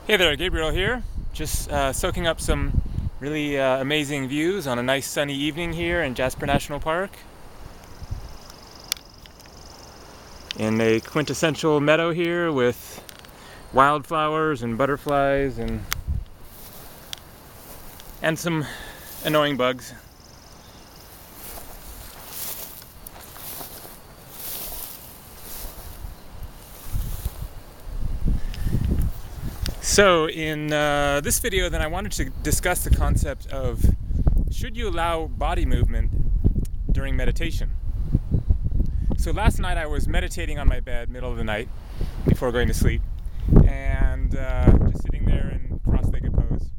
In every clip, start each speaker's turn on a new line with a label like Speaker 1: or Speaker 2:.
Speaker 1: Hey there, Gabriel here. Just soaking up some really amazing views on a nice sunny evening here in Jasper National Park. In a quintessential meadow here with wildflowers and butterflies and some annoying bugs. So in this video then I wanted to discuss the concept of should you allow body movement during meditation. So last night I was meditating on my bed, middle of the night, before going to sleep, and just sitting there in cross-legged pose.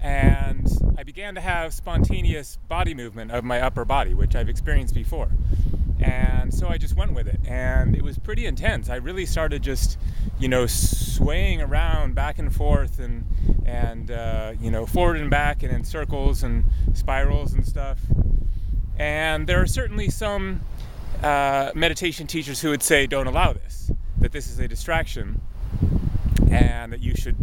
Speaker 1: And I began to have spontaneous body movement of my upper body, which I've experienced before. And so I just went with it, and it was pretty intense. I really started just, swaying around back and forth and forward and back and in circles and spirals and stuff. And there are certainly some meditation teachers who would say don't allow this, that this is a distraction and that you should,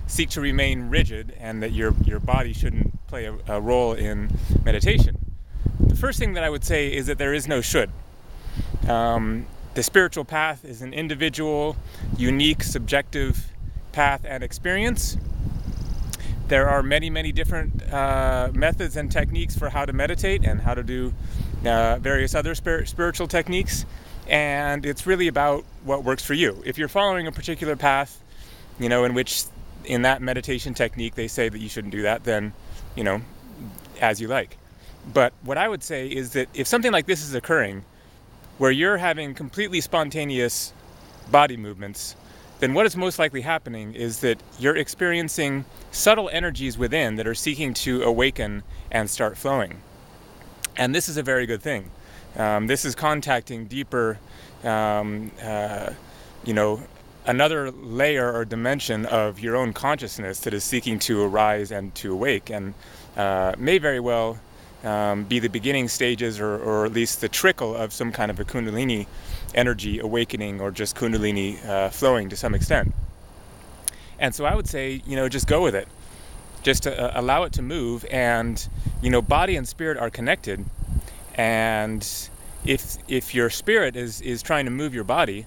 Speaker 1: seek to remain rigid and that your body shouldn't play a role in meditation. The first thing that I would say is that there is no should. The spiritual path is an individual, unique, subjective path and experience. There are many, many different methods and techniques for how to meditate and how to do various other spiritual techniques, and it's really about what works for you. If you're following a particular path, in that meditation technique they say that you shouldn't do that, then, as you like. But what I would say is that if something like this is occurring, where you're having completely spontaneous body movements, then what is most likely happening is that you're experiencing subtle energies within that are seeking to awaken and start flowing. And this is a very good thing. This is contacting deeper, another layer or dimension of your own consciousness that is seeking to arise and to awake, and may very well be the beginning stages or at least the trickle of some kind of a Kundalini energy awakening, or just Kundalini flowing to some extent. And so I would say, just go with it. Just to allow it to move, and, body and spirit are connected. And if your spirit is trying to move your body,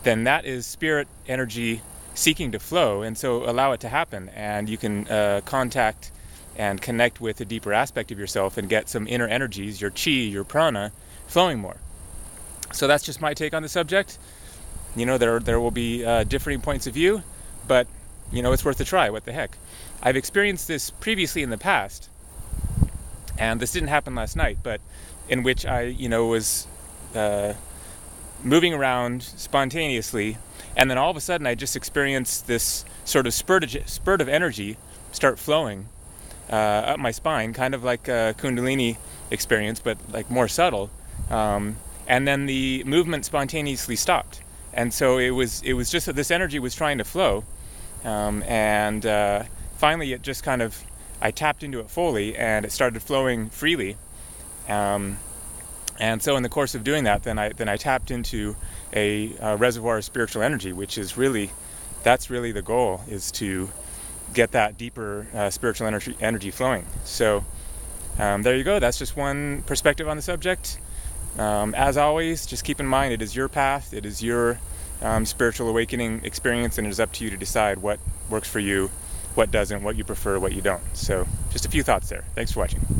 Speaker 1: then that is spirit energy seeking to flow, and so allow it to happen. And you can contact and connect with a deeper aspect of yourself and get some inner energies, your chi, your prana, flowing more. So that's just my take on the subject. There will be differing points of view, but it's worth a try. What the heck? I've experienced this previously in the past, and this didn't happen last night, but in which I was moving around spontaneously, and then all of a sudden I just experienced this sort of spurt of energy start flowing up my spine, kind of like a Kundalini experience, but like more subtle. And then the movement spontaneously stopped. And so it was just that this energy was trying to flow. And finally it just I tapped into it fully, and it started flowing freely. And so in the course of doing that, then I tapped into a reservoir of spiritual energy, which is that's really the goal, is to get that deeper spiritual energy flowing. So there you go. That's just one perspective on the subject. As always, just keep in mind, it is your path, it is your spiritual awakening experience, and it is up to you to decide what works for you, what doesn't, what you prefer, what you don't. So just a few thoughts there. Thanks for watching.